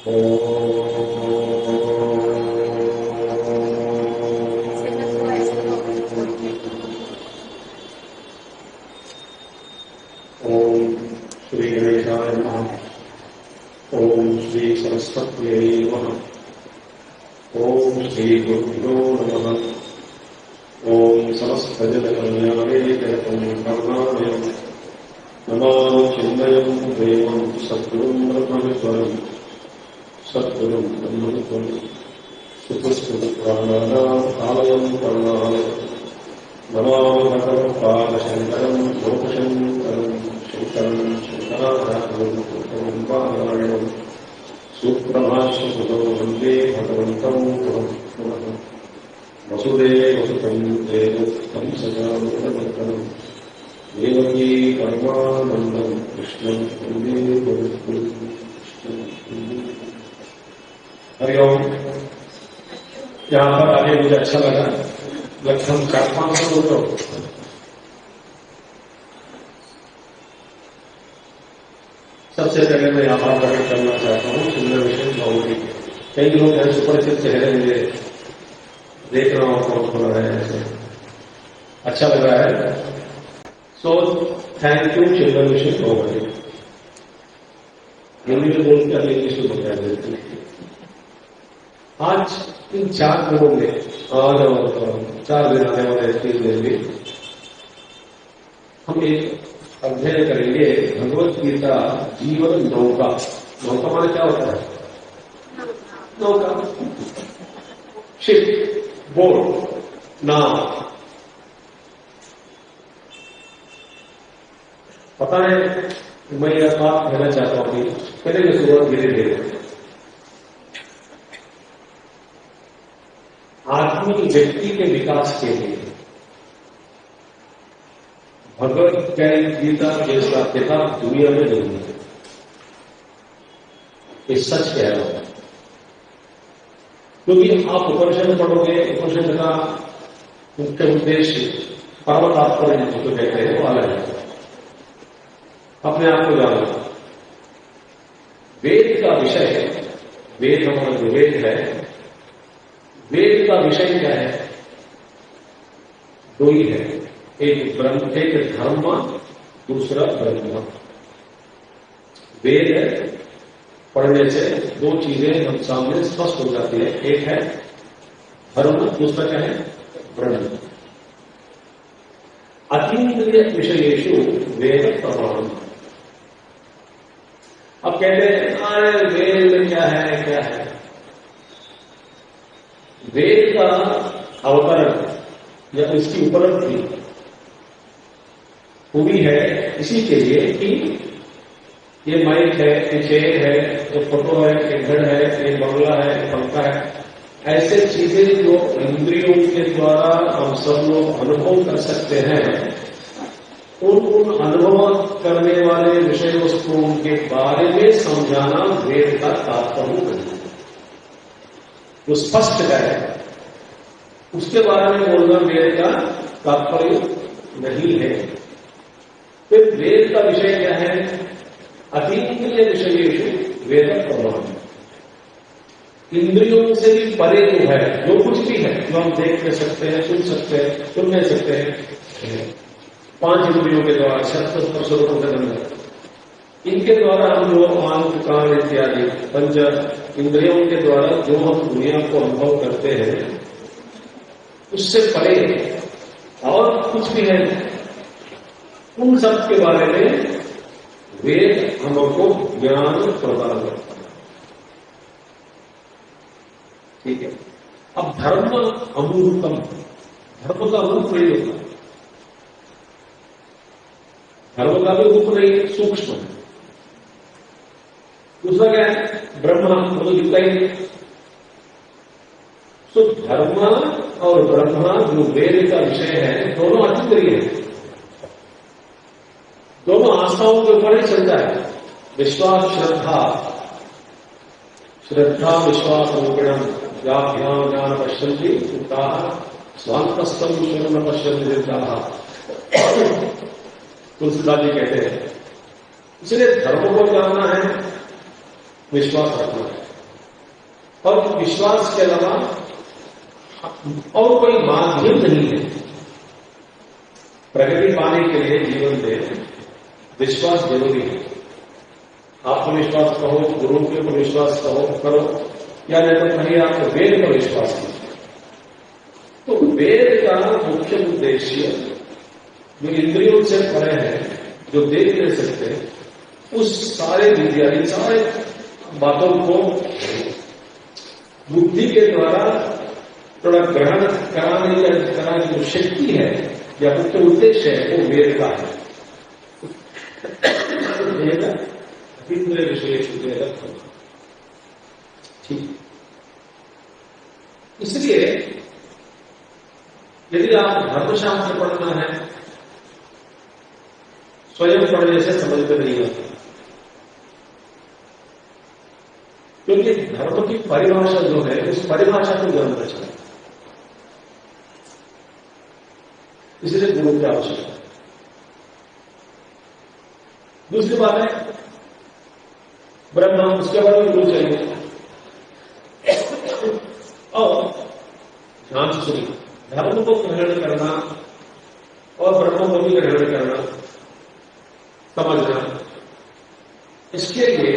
श्री गणेशाय नमः। ओम श्री सरस्वत्यै नमः। ओम श्री गुरुभ्यो नमः। ओम समस्तजनकल्याणे जयतं करुणामयं नमामि चिन्मयं देवं सद्गुरुं ब्रह्मविद्वरं सद्गुरुं ब्रह्मविद्वरं सुपुष्पपुराणानामालयं करुणालयं नमामि भगवत्पादशङ्करं लोकशङ्करं शङ्करं शङ्कराचार्यं पारायणं सुप्रभाष्यकृतो वन्दे भगवन्तं पुनः वसुदेवसुतं देवोक्तं सदामुदवर्तनं देवकी परमानन्दं कृष्णं वन्दे गुरुं। हरिओम। यहाँ पर आगे मुझे अच्छा लगा, लगभग 400-500 लोग। सबसे पहले मैं आभार प्रकट करना चाहता हूँ सुंदर विषय बाउंड्री के। कई लोग हैं सुपरिचित चेहरे मुझे देख रहा हूँ, कौन हो रहा है, ऐसे अच्छा लग रहा है। So thank you children mission boundary. Hindi में बोलते हैं, इंग्लिश में बोलते हैं। आज इन 4 दिनों में, आज और 4 दिन आने वाले 3 दिन में हम एक अध्ययन करेंगे भगवत गीता जीवन नौका। नौका माने क्या होता है? नौका, शिप, बोट, नाव। पता है, मैं यह बात कहना चाहता हूं कि पहले की शुरुआत धीरे धीरे आदमी व्यक्ति के विकास के लिए भगवत गीता जैसा किताब दुनिया में नहीं है। ये सच कह रहा हूं, क्योंकि आप उपनिषद पढ़ोगे, उपनिषद का मुख्य उद्देश्य परम तात्पर्य जिसको कहते हैं वो अलग है। अपने आप को जानो। वेद का विषय, वेद हमारा जो वेद है, वेद का विषय क्या है? 2 ही है, एक ब्रह्म, एक धर्म, दूसरा ब्रह्म। वेद पढ़ने से 2 चीजें हम सामने स्पष्ट हो जाती है। एक है धर्म, दूसरा क्या है? ब्रह्म। अतीन्द्रिय विषयेषु वेद प्रमाण। अब कहते हैं वेद में क्या है, क्या है? वेद का अवतरण या इसकी उपलब्धि हुई है इसी के लिए कि ये माइक है, ये चेयर है, ये फोटो है, ये घर है, ये बंगला है, ये पंखा है। ऐसे चीजें जो इंद्रियों के द्वारा हम सब लोग अनुभव कर सकते हैं, उन अनुभव करने वाले विषय वस्तुओं के बारे में समझाना वेद का तात्पर्य नहीं। जो स्पष्ट है उसके बारे में बोलना वेद का तात्पर्य नहीं है। फिर वेद का विषय क्या है? अतीन्द्रिय विषयेषु वेद प्रमाण। इंद्रियों से भी परे जो है, जो कुछ भी है, जो हम देख नहीं सकते हैं, सुन सकते हैं, सुन नहीं सकते हैं, 5 इंद्रियों के द्वारा, शब्द स्पर्श रूप गंध, इनके द्वारा हम जो आंख कान इत्यादि 5 इंद्रियों के द्वारा जो हम दुनिया को अनुभव करते हैं, उससे परे और कुछ भी है। उन सब के बारे में वेद हमको ज्ञान प्रदान करता है। ठीक है। अब धर्म अमूर्तम, धर्म का रूप नहीं होता, धर्म का भी रूप नहीं, सूक्ष्म है। दूसरा क्या है? ब्रह्मा, वो तो दिखता ही नहीं। तो धर्म और ब्रह्मा जो वेद का विषय है, दोनों अतीन्द्रिय है, दोनों आस्थाओं के ऊपर ही चलता है। विश्वास श्रद्धा, श्रद्धा विश्वास रूपिणम व्याभ्याम ज्ञान पश्यन्ति उक्ताः स्वान्तस्थं ईश्वरं न पश्यन्ति देवताः। तुलसीदास जी कहते हैं। इसलिए धर्म को जानना है, विश्वास रखना है। और विश्वास के अलावा और कोई माध्यम नहीं है। प्रगति पाने के लिए जीवन में विश्वास जरूरी है। आत्मविश्वास कहो, गुरु के ऊपर विश्वास करो या नहीं तो कहीं आप वेद पर विश्वास करो। तो वेद का मुख्य उद्देश्य जो इंद्रियों से परे है, जो देख नहीं सकते, उस सारे विद्या, इन सारे बातों को बुद्धि के द्वारा थोड़ा ग्रहण कराने की जो शक्ति है या मुख्य उद्देश्य है वो वेद का है। इंद्रिय विषय ठीक। इसलिए यदि आप धर्मशास्त्र पढ़ना है, स्वयं पढ़ने से समझ में नहीं आता, क्योंकि धर्म की परिभाषा जो है उस परिभाषा को जानना चाहिए। इसलिए गुरु की आवश्यकता है। दूसरी बात है ब्रह्म, उसके बाद में गुरु चाहिए। और ध्यान से सुनिए, धर्म को ग्रहण करना और ब्रह्म को भी ग्रहण करना, समझना, इसके लिए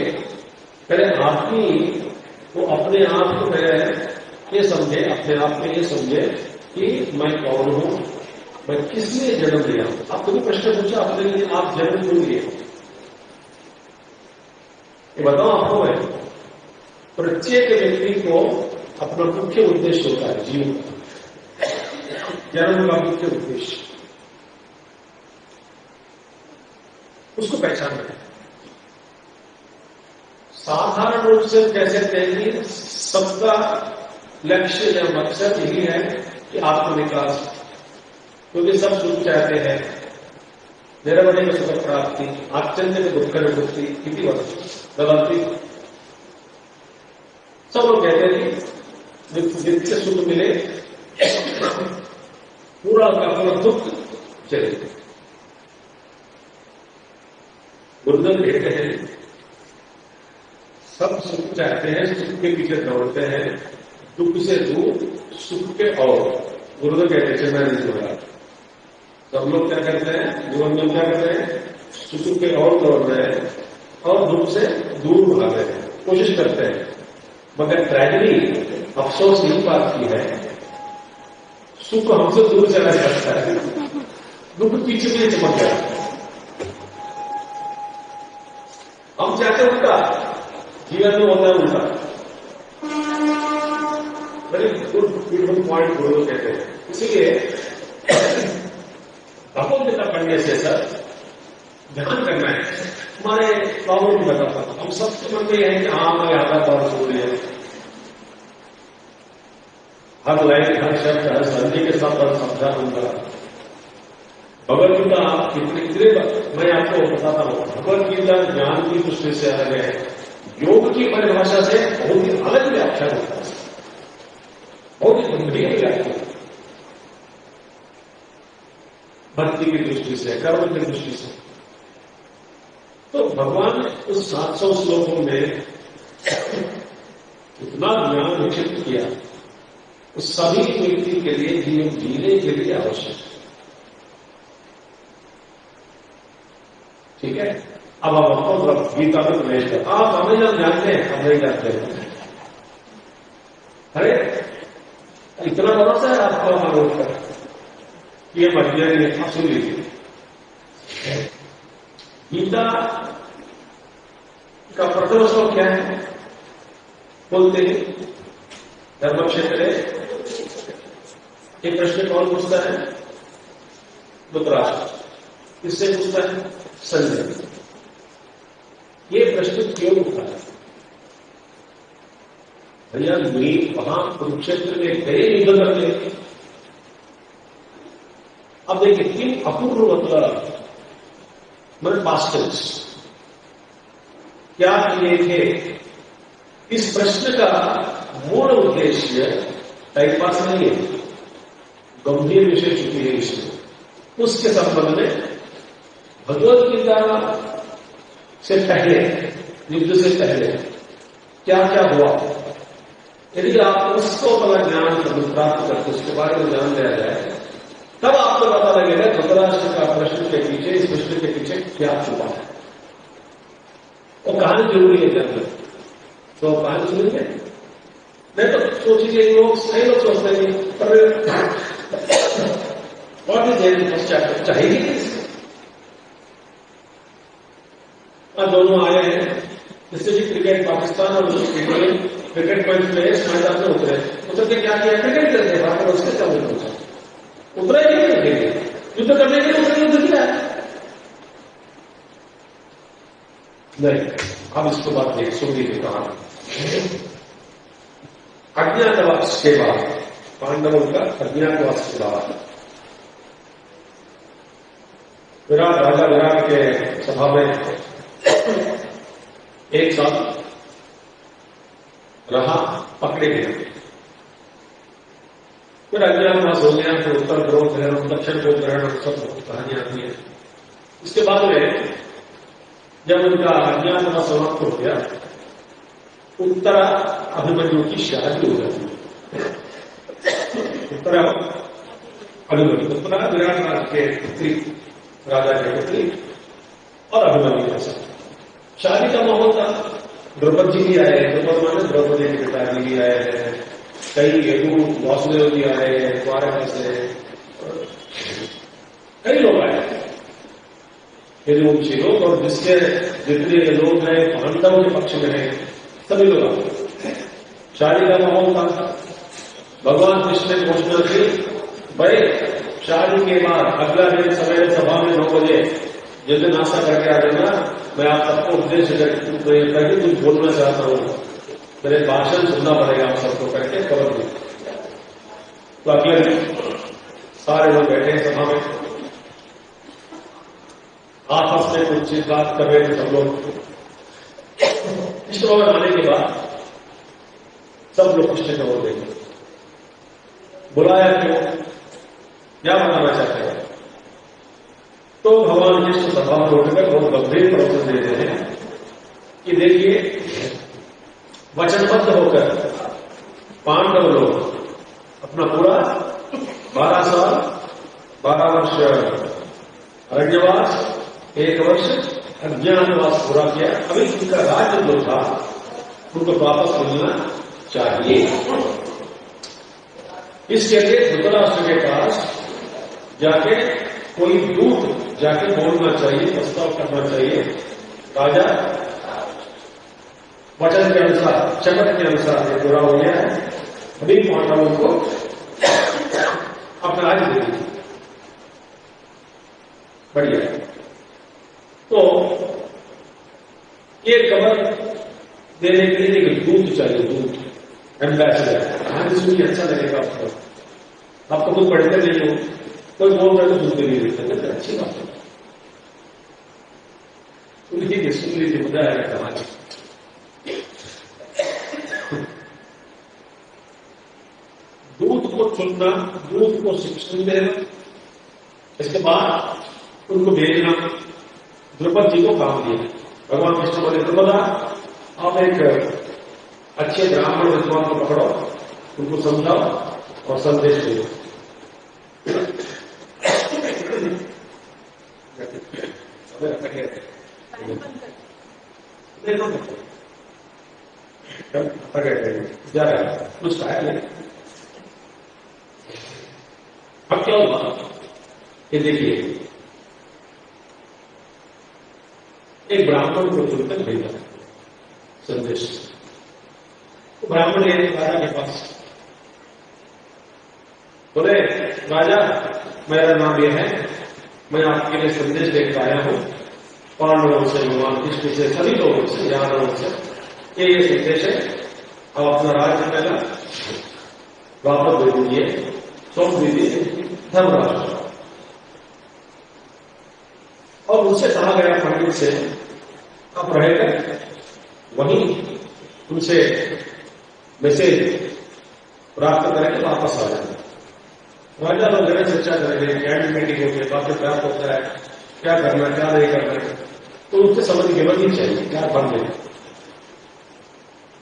पहले आदमी वो अपने आप को पहले ये समझे, अपने आप में ये समझे कि मैं कौन हूं, मैं किस लिए जन्म लिया। आप कभी प्रश्न पूछा अपने लिए, आप जन्म क्यों लिए? ये बताओ आपको। मैं प्रत्येक व्यक्ति को अपना मुख्य उद्देश्य होता है जीवन का, जन्म का मुख्य उद्देश्य, उसको पहचानना है। साधारण रूप से कह सकते हैं कि सबका लक्ष्य या मकसद यही है कि आत्मविकास, क्योंकि सब सुख चाहते हैं, निरवधि में सुख प्राप्ति, आत्यंत में दुख निवृत्ति, कितनी बदलती। सब लोग कहते हैं कि जिससे सुख मिले पूरा का पूरा दुख चले। गुरुदेव कहते हैं सब सुख चाहते हैं, सुख के पीछे दौड़ते हैं, दुख से दूर सुख के और। गुरुदेव कहते हैं चलना नहीं जोड़ा। सब लोग क्या करते हैं जीवन में, क्या करते हैं सुख के और दौड़ रहे हैं और दुख से दूर भाग रहे हैं, कोशिश करते हैं। मगर ट्रेजेडी, अफसोस यही बात की है, सुख हमसे दूर चला जाता है, दुख पीछे पीछे चमक जाता है। हम चाहते उल्टा, जीवन में होता है उल्टा। वेरी गुड ब्यूटीफुल पॉइंट गुरु कहते हैं। इसीलिए भगवद गीता पढ़ने से सर ध्यान करना है। हमारे प्रॉब्लम भी बताता हूं, हम सबके मन में यह है कि हाँ मैं आता बात सुन लिया, हर लाइन हर शब्द हर संधि के साथ समझा दूंगा। भगवद गीता कितने मैं आपको बताता हूं, भगवद गीता ज्ञान की दृष्टि से अलग है, योग की परिभाषा से बहुत ही अलग व्याख्या होता है, बहुत ही गंभीर व्याख्या, भक्ति की दृष्टि से, कर्म की दृष्टि से। तो भगवान ने उस 700 श्लोकों में इतना ज्ञान विकसित किया, उस सभी व्यक्ति के लिए जीवन जीने के लिए आवश्यक है। ठीक है, अब हम आपको गीता में प्रवेश कर, आप हमें जब जानते हैं, हम नहीं जानते हैं। अरे इतना भरोसा है आपको हमारे ऊपर, ये मध्य आप सुन लीजिए। गीता का प्रथम श्लोक क्या है? बोलते हैं धर्म क्षेत्र। एक प्रश्न कौन पूछता है? धृतराष्ट्र। किससे पूछता है? संजय। ये प्रश्न क्यों उठा है? भैया वहां कुरुक्षेत्र में गए युद्ध करते। अब देखिए किम अपूर्व मतलब पास्टर्स क्या किए थे? इस प्रश्न का मूल उद्देश्य टाइम पास नहीं है, गंभीर विषय चुकी है इसमें। उसके संबंध में भगवद गीता से पहले, युद्ध से पहले क्या क्या हुआ, यदि आप उसको वाला ज्ञान प्राप्त करते उसके बारे में जान लिया जाए, तब आपको पता लगेगा धृतराष्ट्र का प्रश्न के पीछे, इस प्रश्न के पीछे क्या छुपा है। वो कहानी जरूरी है जानना, तो कहानी सुनेंगे। नहीं तो सोचिए, लोग सही लोग सोचते हैं पर और भी देर पश्चात चाहिए। और दोनों आए हैं, इससे भी क्रिकेट पाकिस्तान और क्रिकेट मैच प्लेयर्स मैदान में उतर के क्या किया, क्रिकेट करते हैं बाहर, उसके क्या पहुंचा, उतरा ही नहीं करेंगे, युद्ध करने के लिए उसने युद्ध किया नहीं। अब इसको बात देख सुनिए कहानी। अज्ञातवास के बाद, पांडवों का अज्ञातवास के बाद विराट, राजा विराट के सभा में एक साथ रहा, पकड़े गए, फिर अज्ञातवास हो गया, फिर उत्तर ध्रुव ग्रहण, दक्षिण ध्रुव ग्रहण, सब कहानी आती है। इसके बाद में जब उनका अज्ञातवास समाप्त हो गया, उत्तरा अभिमन्यु की शादी हो जाती है। उत्तरा अभिमन्यु, उत्तरा विराट राज के पुत्री, राजा के पुत्री और अभिमन्यु के साथ शादी का माहौल था। द्रौपदी जी भी आए, द्रौपदी माने द्रौपदी के पिताजी भी आए हैं, कई यदु वासुदेव भी आए हैं द्वारका से, कई लोग आए यदुवंशी लोग, और जिसके जितने लोग हैं पांडवों के पक्ष में हैं सभी लोग आए। शादी का माहौल था। भगवान कृष्ण ने घोषणा की, भाई शादी के बाद अगला दिन सवेरे सभा में 9 बजे जिस दिन आशा करके आ जाना, मैं आप सबको उपदेश करके कुछ बोलना चाहता हूं, मेरे भाषण सुनना पड़ेगा आप सबको करके खबर दी। तो अगले दिन सारे लोग बैठे हैं सभा में, आपस में कुछ चीज बात कर रहे थे सब लोग। कृष्ण भगवान आने के बाद सब लोग कृष्ण को बोल देंगे, बुलाया क्यों, क्या बताना चाहते हैं। तो भगवान कृष्ण सभा में उठकर बहुत गंभीर प्रवचन देते हैं कि देखिए, वचनबद्ध होकर पांडव लोग अपना पूरा 12 साल 12 वर्ष अरण्यवास, 1 वर्ष अज्ञातवास पूरा किया। अभी उनका राज्य जो था उनको वापस मिलना चाहिए। इसके लिए धृतराष्ट्र के पास जाके कोई दूत जाके बोलना चाहिए, प्रस्ताव करना चाहिए। राजा वचन के अनुसार, चमक के अनुसार ये पूरा हो गया है, अभी पांडवों को अपना राज्य दे दीजिए। बढ़िया। तो ये खबर देने के लिए एक दूत चाहिए, दूत, एम्बेसडर। कहानी सुनिए, अच्छा लगेगा आपको। आपको कुछ पढ़ते नहीं हो, कोई बोल रहे तो दूध नहीं देते, अच्छी बात है। सुन लीजिए, मजा आएगा कहानी। दूध को चुनना, दूध को शिक्षण देना, इसके बाद उनको भेजना। द्रौपदी जी को काम दिया। भगवान कृष्ण बोले, द्रौपदा आप एक अच्छे ब्राह्मण विद्वान को पकड़ो, उनको समझाओ और संदेश दो। जा रहा है कुछ खाया नहीं। अब क्या हुआ ये देखिए, एक ब्राह्मण को चुनकर भेजा संदेश। तो ब्राह्मण ने राजा के पास बोले, राजा मेरा नाम यह है, मैं आपके लिए संदेश लेकर आया हूं पांडवों से, भगवान कृष्ण से, सभी लोगों से, यादवों से। ये संदेश है, अब अपना राज्य पहला वापस दे दीजिए, सौंप दीजिए धर्मराज। और उनसे कहा गया पंडित से, आप रहेगा वहीं उनसे मैसेज प्राप्त करके वापस आ जाए। राजा लोग जगह चर्चा करेंगे, कैंड मीटिंग होती है, काफी प्राप्त होता है, क्या करना क्या नहीं करना, तो उनसे समझ के बनी चाहिए क्या बन गए।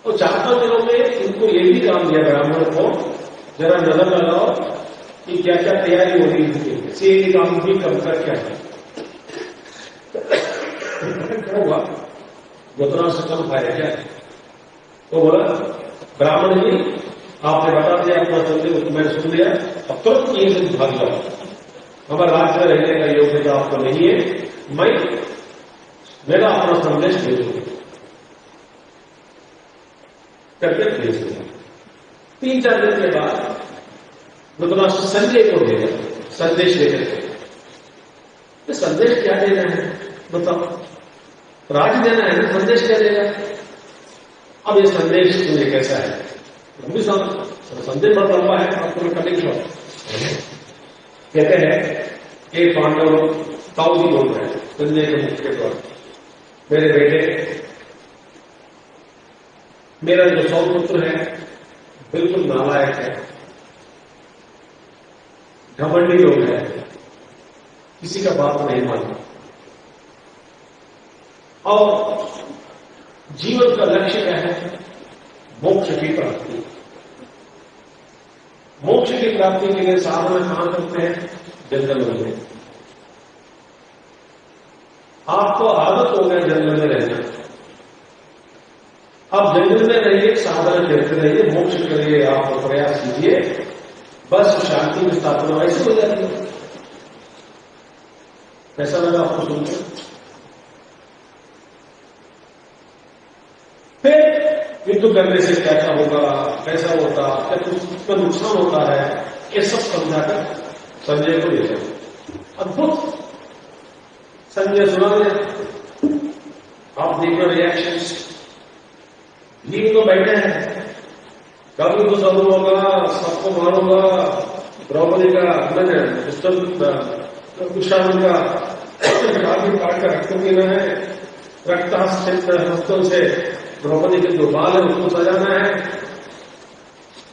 और 4-5 दिनों में इनको ये भी काम दिया ब्राह्मण को, जरा नजर लगाओ कि क्या क्या तैयारी हो रही है, से ये काम भी कम कर क्या है क्या हुआ, गुतरा से कम खाया क्या। तो बोला ब्राह्मण जी आपने बता दिया अपना संदेश, मैंने सुन लिया, अब तुरंत ये से भाग जाओ, हमारे राज्य में रहने का योग्यता आपको नहीं है, मैं मेरा अपना संदेश भेजूंगा करके भेज दिया। 3-4 दिन के बाद धृतराष्ट्र संजय को भेजा, संदेश देने तो संदेश क्या देना है बताओ, राज देना है ना, संदेश क्या देगा। अब ये संदेश मुझे कैसा है, संदेश बहुत लंबा है, आपको मैं कटिंग शॉर्ट कहते हैं। एक पांडव ताऊ जी बोल रहे हैं संजय के मुख के द्वारा, मेरे बेटे मेरा जो सौपुत्र है बिल्कुल नालायक है, घमंडी लोग है, किसी का बात नहीं मानता और जीवन का लक्ष्य क्या है, मोक्ष की प्राप्ति। मोक्ष की प्राप्ति के लिए साधना कहां करते हैं, जंगल में। आपको आदत हो गया जंगल में रहना, आप जंगल में रहिए, साधना करते रहिए, मोक्ष के लिए आप प्रयास कीजिए, बस शांति में स्थापना ऐसे हो जाती है। कैसा लगा आपको सुनकर। फिर युद्ध करने से क्या क्या होगा, कैसा होता, क्या कुछ नुकसान होता है, ये सब समझाकर संजय को ले जाओ। अद्भुत संजय सुना दे, आप देखना रिएक्शंस। भीम तो बैठे हैं, कभी तो सब होगा, सबको मारूंगा, द्रौपदी का मैंने कुशाण का काफी काट कर रक्त पीना है, रक्तास्थित हस्तों से द्रौपदी के जो बाल है उसको सजाना है,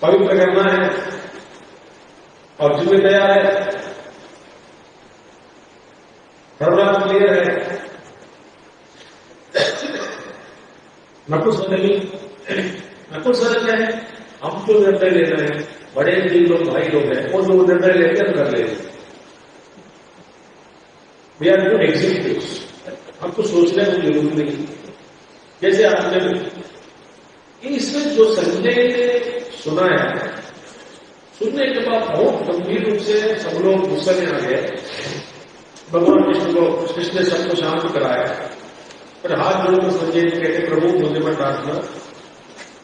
पवित्र करना है, और जिम्मे तैयार है, हर क्लियर है। नकुल सर क्या है, हम जो निर्णय ले रहे हैं, बड़े 3 लोग भाई लोग हैं, वो जो निर्णय लेते हैं कर लेते। वी आर गुड एग्जीक्यूटिव्स, हमको सोचने की जरूरत नहीं। जैसे आपने इसमें जो संजय ने सुनाया, सुनने के बाद बहुत गंभीर रूप से सब लोग गुस्से में आ गए। भगवान कृष्ण ने सबको शांत कराया, पर हाथ जोड़कर संजय जी कहते प्रभु मुझे मत डांटना,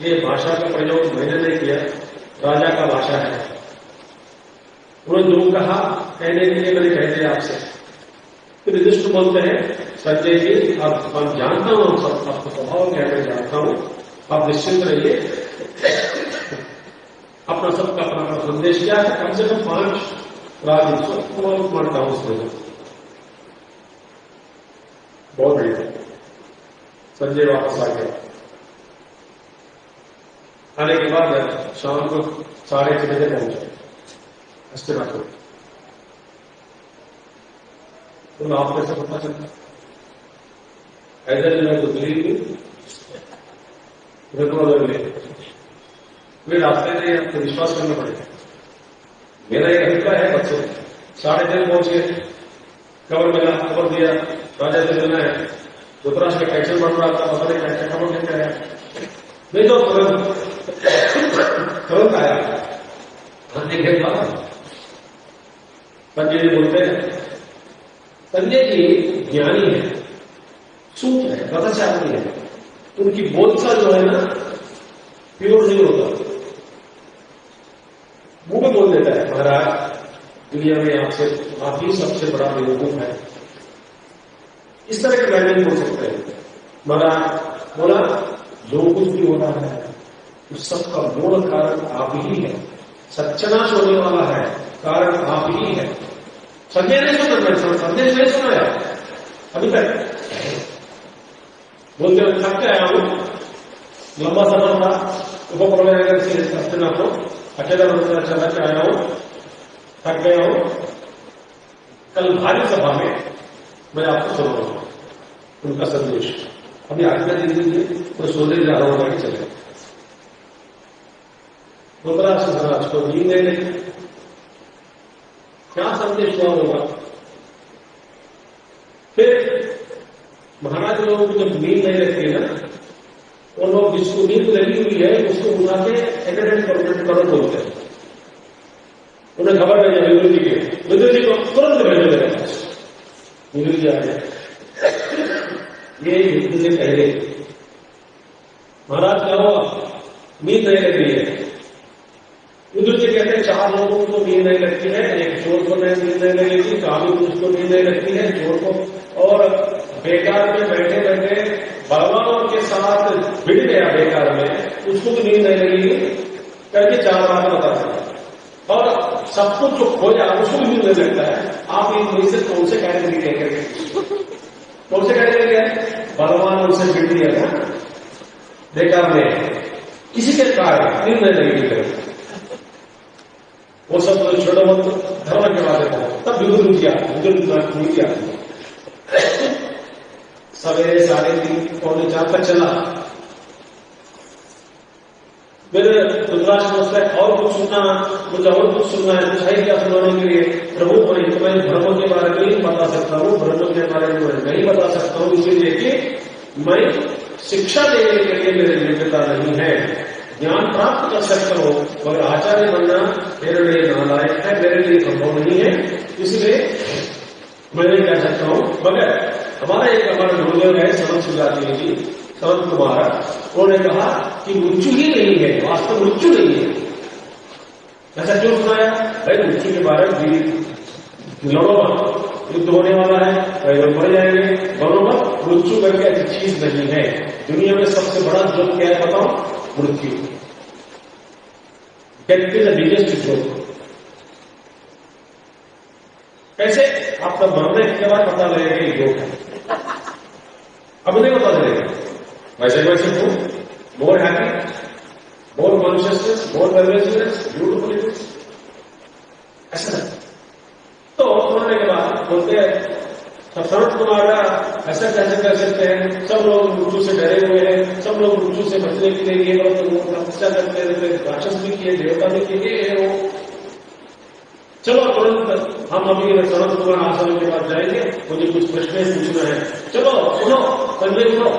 ये भाषा का प्रयोग मैंने नहीं किया, राजा का भाषा है। उन्होंने जो कहा कहने के लिए मैंने कह दिया आपसे। फिर युधिष्ठिर बोलते हैं संजय जी आप जानता हूं, सब आपका स्वभाव क्या मैं जानता हूं, आप निश्चिंत रहिए, अपना सबका अपना संदेश क्या है, कम से कम 5 राजनीति मानता हूं उसमें। बहुत बढ़िया। संजय वापस आ गया। आने के बाद शाम को 6:30 बजे पहुंचे हस्तिनापुर। तो आप कैसे पता चलता, ऐसा जो दिल्ली की वे रास्ते में आपको विश्वास करना पड़ेगा। मेरा एक अभिप्राय है, बच्चों 3:30 पहुंच गए, खबर मिला, खबर दिया राजा से मिलना है, धृतराष्ट्र का टेंशन बढ़ रहा था, पता नहीं क्या क्या खबर लेकर आया, नहीं तो तुरंत आया। आने के बाद संजय जी बोलते हैं, संजय जी ज्ञानी है, सूत है, कथाचारी है, उनकी बोलचाल जो है ना प्योर नहीं होता, मुंह में बोल देता है महाराज दुनिया में आपसे आप ही सबसे बड़ा बेवकूफ है, इस तरह के लैंग्वेज बोल सकते हैं। महाराज बोला जो कुछ भी हो रहा है उस सबका मूल कारण आप ही है, सत्यानाश होने वाला है कारण आप ही है। संजय ने सुना, संदेश नहीं सुनाया अभी तक, बोलते हुए थक के आया हूं, लंबा सफर था, उपप्रनगर से हस्तिनापुर अकेला रोजगार चला के आया हूं, थक गया हूं। कल भारी सभा में मैं आपको सुनाऊंगा उनका संदेश। अभी आज्ञा दे दीजिए, तो सोने जा रहा होगा कि चले। धृतराष्ट्र महाराज को नींद नहीं लगी। क्या संदेश हुआ होगा? फिर महाराज लोगों को जब नींद नहीं लगती है ना, और लोग जिसको नींद लगी हुई है उसको उठा के एटेंडेंट करो बोलते हैं। उन्हें खबर भेजा विदुर जी के, विदुर जी को तुरंत भेजो मेरे पास। विदुर जी आ गए। ये युद्ध से पहले महाराज क्या हुआ? नींद नहीं लग रही है। विदुर जी कहते हैं 4 लोगों को नींद नहीं लगती है, एक चोर को नींद नहीं लगेगी, काबू उसको नींद नहीं लगती है, चोर को, और बेकार में बैठे बैठे बलवानों के साथ भिड़ गया बेकार में, उसको भी नींद नहीं लगेगी करके 4 बार बता सकता। और सब कुछ जो खोया उसको भी नींद नहीं लगता है। आप इन में से कौन से कैटेगरी कहेंगे? कौन से कैटेगरी है? बलवान उनसे भिड़ दिया था बेकार में, किसी के कारण नींद नहीं लगेगी। वो सब छोड़ो मत, धर्म के बारे में तब विदुर किया। सवेरे 3:30 पौने 4 तक चला। फिर धृतराष्ट्र सोचता है और कुछ सुनना, मुझे और कुछ सुनना है, कुछ है क्या सुनाने के लिए? प्रभु मैं धर्म के बारे में नहीं बता सकता हूँ, धर्म के बारे में नहीं बता सकता हूँ, इसीलिए कि मैं शिक्षा देने के लिए मेरी योग्यता नहीं है। ज्ञान प्राप्त कर सकता हूं मगर आचार्य बनना मेरे लिए नालायक है, मेरे लिए संभव नहीं है, इसलिए मैं नहीं कह सकता हूं। मगर हमारा गुरुदेव है सनत सुजाती जी, सनत कुमार, उन्होंने कहा कि मृत्यु ही नहीं है, वास्तव मृत्यु नहीं है। ऐसा क्यों सुनाया? भाई मृत्यु के बारे में लड़ो मत, युद्ध होने वाला है, कई लोग मर जाएंगे, बनो मत, मृत्यु करके अच्छी चीज नहीं है। दुनिया में सबसे बड़ा जोक क्या है बताओ? मृत्यु। Death is the biggest joke. कैसे? आपका मरने के बाद पता लगेगा कि जोक है, अब नहीं पता चलेगा। वैसे more happy, more consciousness, more convinceness, beautiful it is. ऐसा तो सुनने के बाद बोलते हैं सनत कुमार ऐसा कैसे कर सकते हैं? सब लोग मृत्यु से डरे हुए हैं, सब लोग मृत्यु से बचने के लिए ये लोग तपस्या करते रहते, राक्षस भी किए, देवता भी किए, ये वो। चलो तुरंत हम अभी सनत कुमार आश्रम के पास जाएंगे, मुझे कुछ प्रश्न पूछना है। चलो सुनो, संजय सुनो।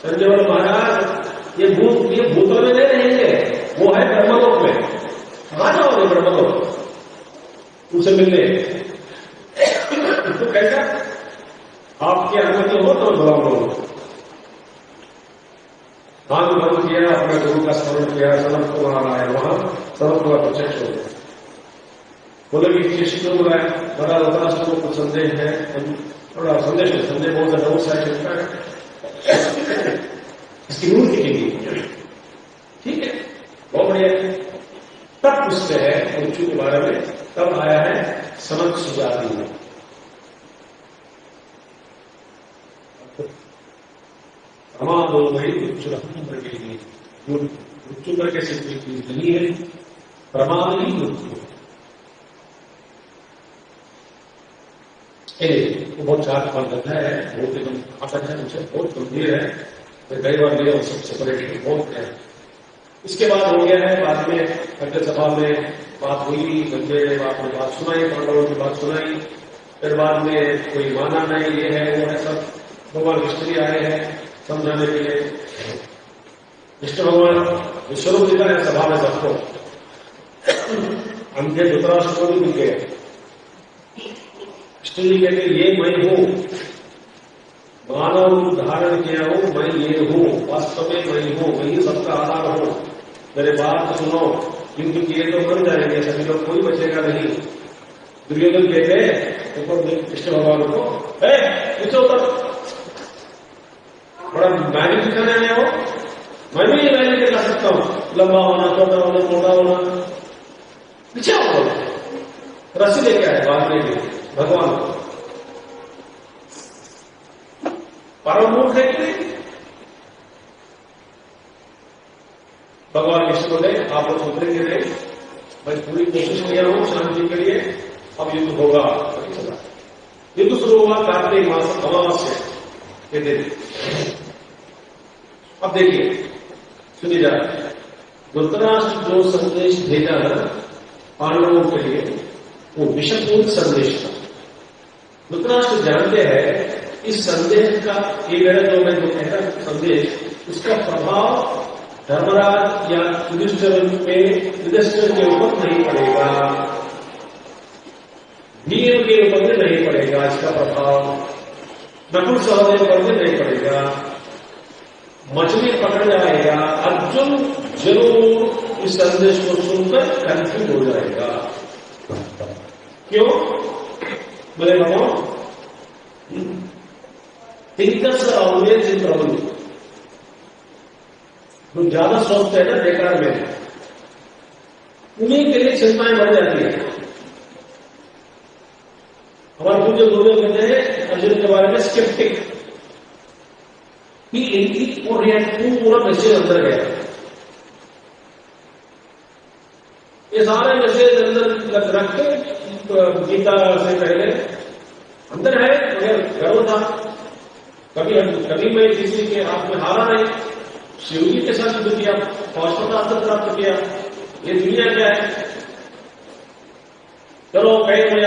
संजय बोले महाराज ये भूतों में नहीं रहेंगे, वो है ब्रह्मलोक में। कहाँ जाओगे? ब्रह्मलोक, उनसे मिलने। तो कैसा? आपकी अनुमति हो तो बुलाऊंगा। कान बंद किया, अपने गुरु का स्मरण किया, सनत कुमार आए, वहां सनत कुमार प्रत्यक्ष हो गए। बोले कि शिष्य क्यों बुलाया? बड़ा धृतराष्ट्र को कुछ संदेह है, थोड़ा संदेश बहुत डर सा चलता है, इसकी मूर्ति के लिए। ठीक है, बहुत बढ़िया। तब पूछते हैं मृत्यु के बारे में, तब आया है सनत सुजाती में। प्रमाद हो गई मृत्यु करके लिए, मृत्यु करके सिद्ध चीज नहीं है, प्रमाद ही मृत्यु। वो बहुत चार पांच है, बहुत एकदम आकर्षण है, मुझे बहुत गंभीर है, मैं कई बार लिया सब सेपरेट बहुत है। इसके बाद हो गया है, बाद में अग्र सभा में बात हुई, संजय ने बात सुनाई, पांडवों की बात सुनाई, फिर बाद में कोई माना नहीं, ये है वो है, सब भगवान विष्णु जी आए हैं समझाने के लिए। विष्णु भगवान विश्वरूप दिखा है सभा में सबको, अंधे धृतराष्ट्र को भी दिख गए। विष्णु जी कहते ये मैं हूं, मानव रूप धारण किया हूं, मैं ये हूं, वास्तव में मैं हूं, वही सबका आधार हूं। मेरे बात सुनो, युद्ध किए तो मर जाएंगे सभी लोग, कोई बचेगा नहीं। दुर्योधन कहते कृष्ण भगवान को पूछो तब बड़ा मैजिक दिखाने आए हो, मैं भी ये मैजिक दिखा सकता हूं, लंबा होना, छोटा होना, मोटा होना, पीछे हो रस्सी लेके आए बांधने के लिए भगवान को। परम मूर्ख है कि नहीं? भगवान विष्णु बोले आप लोग उतरेंगे नहीं, मैं पूरी कोशिश किया हूं शांति के लिए, अब युद्ध होगा। युद्ध शुरू हुआ कार्तिक मास अमावस्या के दिन। अब देखिए सुनिए जा, धृतराष्ट्र जो संदेश भेजा पांडवों के लिए वो विषपूर्ण संदेश था। धृतराष्ट्र जानते हैं इस संदेश का, ये मेरा जो मैं जो कहता संदेश, उसका प्रभाव धर्मराज या युधिष्ठिर के ऊपर नहीं पड़ेगा, भीम के ऊपर भी नहीं पड़ेगा, इसका प्रभाव नकुल सहदेव पर भी नहीं पड़ेगा, मछली पकड़ जाएगा। अर्जुन जरूर इस संदेश को सुनकर कंफ्यूज हो जाएगा। क्यों? बोले बताओ, thinkers are always in trouble. जो ज्यादा सोचते हैं ना बेकार में, उन्हीं के लिए चिंताएं बढ़ जाती है। हमारे पूज्य गुरुदेव कहते हैं अर्जुन के बारे में स्केप्टिक, इनकी पूरा मैसेज अंदर गया। ये सारे मैसेज अंदर रख के गीता से पहले अंदर है, मगर गर्व था। कभी मैं किसी के हाथ में हारा नहीं, शिव जी के साथ युद्ध किया, पाशुपतास्त्र प्राप्त किया। ये दुनिया क्या है? चलो कहीं मैं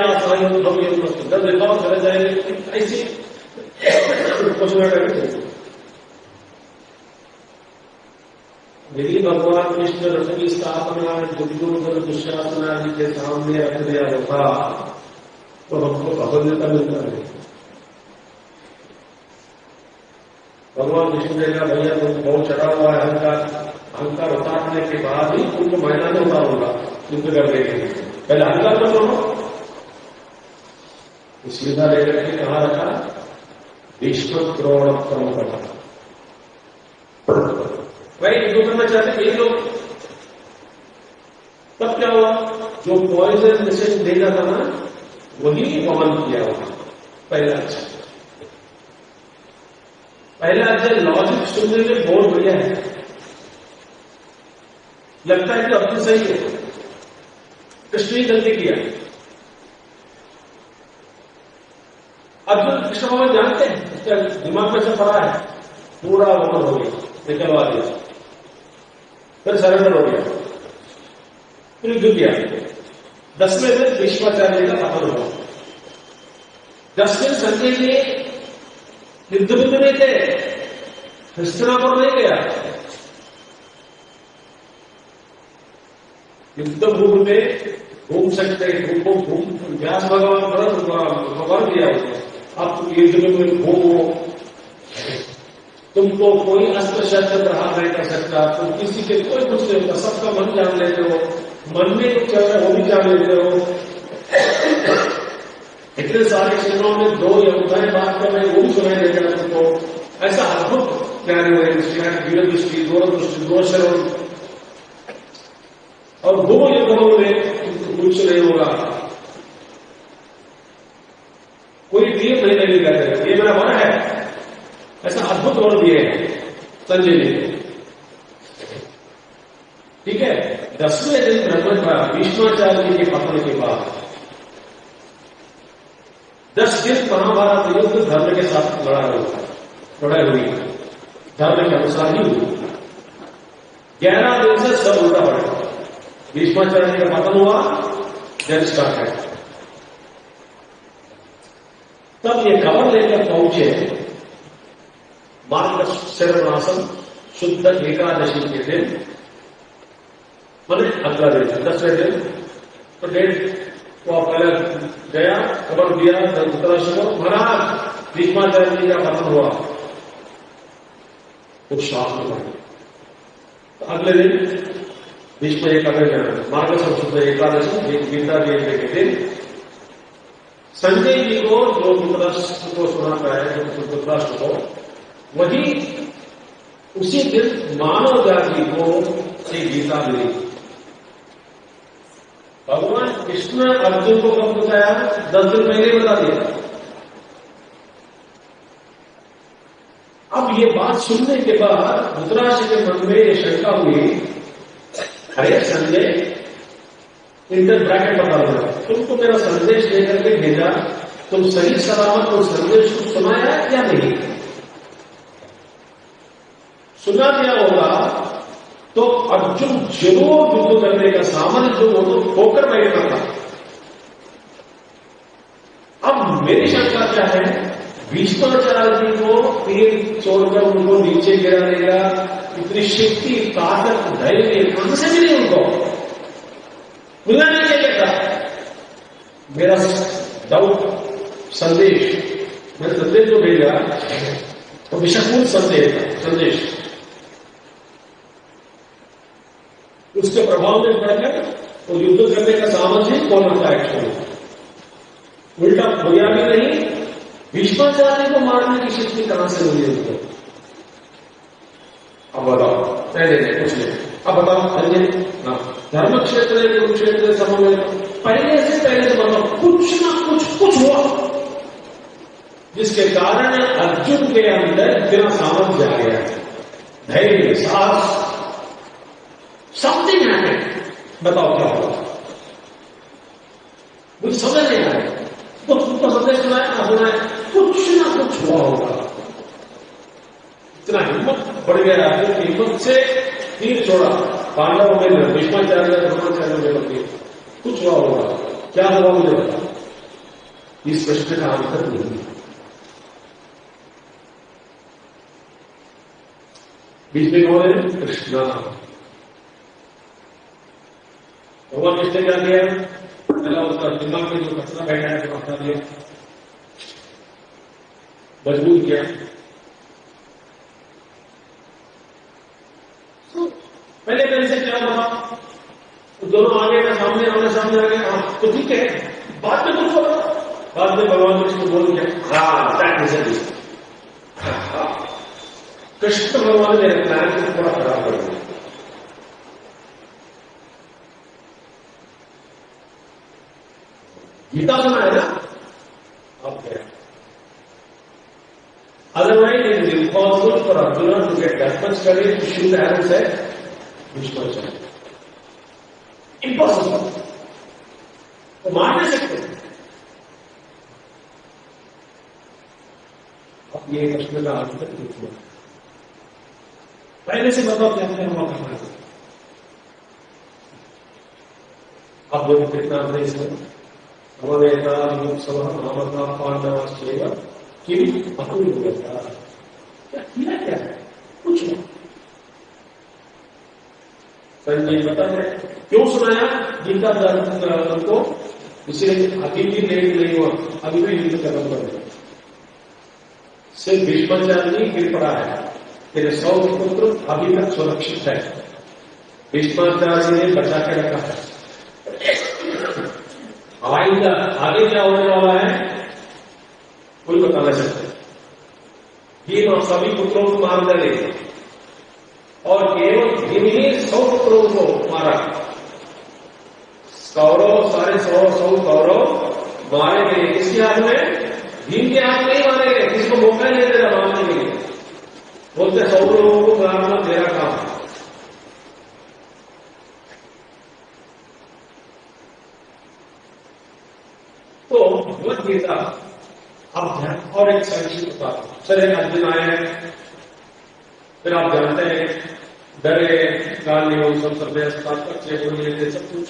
डर दिखाओ चले जाएंगे, ऐसी कुछ ना करें। यदि भगवान कृष्ण रथ की स्थापना दुर्योधन दुशासन आदि के सामने रख दिया होता तो हमको अभद्रता मिलता है। भगवान कृष्ण ने कहा भैया तुम बहुत चढ़ा हुआ है, अहंकार उतारने के बाद ही तुमको मैदान में उतारूंगा युद्ध करने के लिए, पहले अहंकार मत करो। सीधा लेकर के कहा रखा भीष्म द्रोण क्रम वही युद्ध करना चाहते थे ये लोग। तब क्या हुआ? जो पॉइजन मैसेज भेजा था ना वही पवन किया हुआ। पहला अध्ययन लॉजिक सुनने में बहुत बढ़िया है, लगता है कि अपनी सही है, कृष्ण ही गलती किया। अर्जुन कृष्ण भगवान जानते हैं, उसका दिमाग में से पड़ा है, पूरा ओवर हो गया, निकलवा दिया, फिर सरेंडर हो गया, फिर युद्ध किया। 10वें दिन भीष्माचार्य का पतन हुआ। 10 दिन संजय ने युद्ध में नहीं थे, हस्तिनापुर नहीं गया, युद्ध भूमि में घूम सकते, व्यास भगवान दिया आप युद्ध में घूमो, तुमको कोई अस्त्र शस्त्र प्रहार नहीं कर सकता, तुम किसी के कोई कुछ नहीं होता, सबका मन जान लेते हो, मन में कुछ चल रहा है वो भी जान लेते हो। इतने सारे क्षेत्रों में 2 योद्धाएं बात कर रहे वो भी सुनाई देते हैं तुमको। ऐसा अद्भुत ज्ञान हुए, वीर दृष्टि, दूरदृष्टि, दूरशरण, और वो युद्धों में कुछ नहीं होगा, कोई तीर नहीं लगी करते, ये मेरा वर है, ऐसा अद्भुत वर दिए संजय ने। ठीक है, 10वें दिन ब्रह्म का भीष्माचार्य के पतन के बाद 10 दिन महाभारत युद्ध धर्म के साथ लड़ाई हुई, धर्म के अनुसार ही हुई। 11 दिन से सब उल्टा पड़ा। भीष्माचार्य का पतन हुआ, जन स्टार्ट है। तब ये खबर लेकर पहुंचे मार्गशीर्षमासन शुद्ध एकादशी के दिन, मैंने अगला दिन 10वें दिन, तो डेट को पहले गया, खबर दिया धृतराष्ट्र को, महाराज भीष्माचार्य जी का पतन हुआ, कुछ शास्त्र में। तो अगले दिन भीष्म एकादशी, मार्गशीर्ष एकादशी, गीता जयंती के दिन संजय जी को जो धृतराष्ट्र को सुनाता है, धृतराष्ट्र को, वही उसी दिन मानव जाति को एक गीता मिली। भगवान कृष्ण अर्जुन को कब बताया? 10 दिन पहले बता दिया। अब ये बात सुनने के बाद धृतराष्ट्र के मन में ये शंका हुई, अरे संजय, इंटर ब्रैकेट बता दो, तुमको मेरा संदेश लेकर के भेजा, तुम सही सलामत उस संदेश को सुनाया या नहीं? सुना दिया होगा तो अर्जुन जरूर युद्ध करने का सामर्थ्य जो वो तो होकर बैठना था। अब मेरी शंका क्या है, भीष्माचार्य जी को तीर छोड़कर उनको नीचे गिरा देगा, इतनी शक्ति ताकत धैर्य कहां से मिली उनको? मिलना नहीं चाहिए था। मेरा डाउट संदेश, मैं संदेश जो भेजा तो विषपूर्ण संदेश उसके प्रभाव में पड़कर तो युद्ध करने का सामर्थ्य कौन होता है? एक्चुअली उल्टा होया भी नहीं, भीष्माचार्य को मारने की शक्ति कहां से मिली उनको? अब बताओ, पहले नहीं कुछ नहीं, अब बताओ संजय। धर्म क्षेत्र कुरुक्षेत्र समूह पहले से बताओ, कुछ ना कुछ हुआ जिसके कारण अर्जुन के अंदर इतना सामर्थ्य आ गया, धैर्य, साहस, समथिंग हैपेंड। बताओ क्या होगा? मुझे समझ नहीं आ रहा। तो संदेश सुनाया ना सुनाया, कुछ ना कुछ हुआ होगा। इतना हिम्मत बढ़ गया अर्जुन की, हिम्मत से तीर छोड़ा, पांडवों में भीष्माचार्य द्रोणाचार्य में कुछ हुआ होगा। क्या हुआ मुझे बता। इस प्रश्न का आंसर नहीं। बीच में कौन है? कृष्णा। भगवान कृष्ण क्या किया? पहला उसका दिमाग में जो कचरा बैठा है तो हटा दिया, मजबूत किया। पहले पहले से क्या हुआ? तो दोनों आगे का सामने आ गए, तो ठीक है। बाद में कुछ होगा, बाद में भगवान कृष्ण बोल गया, कृष्ण भगवान ने प्लान को थोड़ा खराब कर दिया। गीता सुना है ना? अब क्या? Otherwise it is impossible for Arjun to get that much courage to shoot arrows at Bhishmacharya. Impossible. तो मार नहीं सकते। अब ये प्रश्न का आंसर पूछना, पहले से बताओ क्या हुआ करना है। अब देखो कितना है इसमें। अवनेता लोकसभा महामता पांडवाश्चैव किम अकुर्वता। क्या किया क्या है? कुछ नहीं। संजय बता है क्यों सुनाया गीता धर्म को? इसलिए अभी भी लेट नहीं हुआ, अभी भी युद्ध खत्म कर दिया। सिर्फ भीष्माचार्य ही गिर पड़ा है, तेरे 100 पुत्र अभी तक सुरक्षित है, भीष्माचार्य ने बचा के रखा है। आगे क्या होने वाला है कोई बता नहीं सकता। भीम और सभी पुत्रों को मार डाले और केवल भीम ही 100 पुत्रों को मारा। कौरव सारे 100 कौरव मारे गए। किसके हाथ में? भीम के हाथ में ही मारे गए। किसको मौका नहीं दे रहा मारने के लिए। बोलते 100 लोगों को मारना तेरा काम है। तो भगवत गीता अब ध्यान और एक संक्षिप्त बात। चले अर्जुन आए हैं, फिर आप जानते हैं डरे काल योग सब बोलिए सब कुछ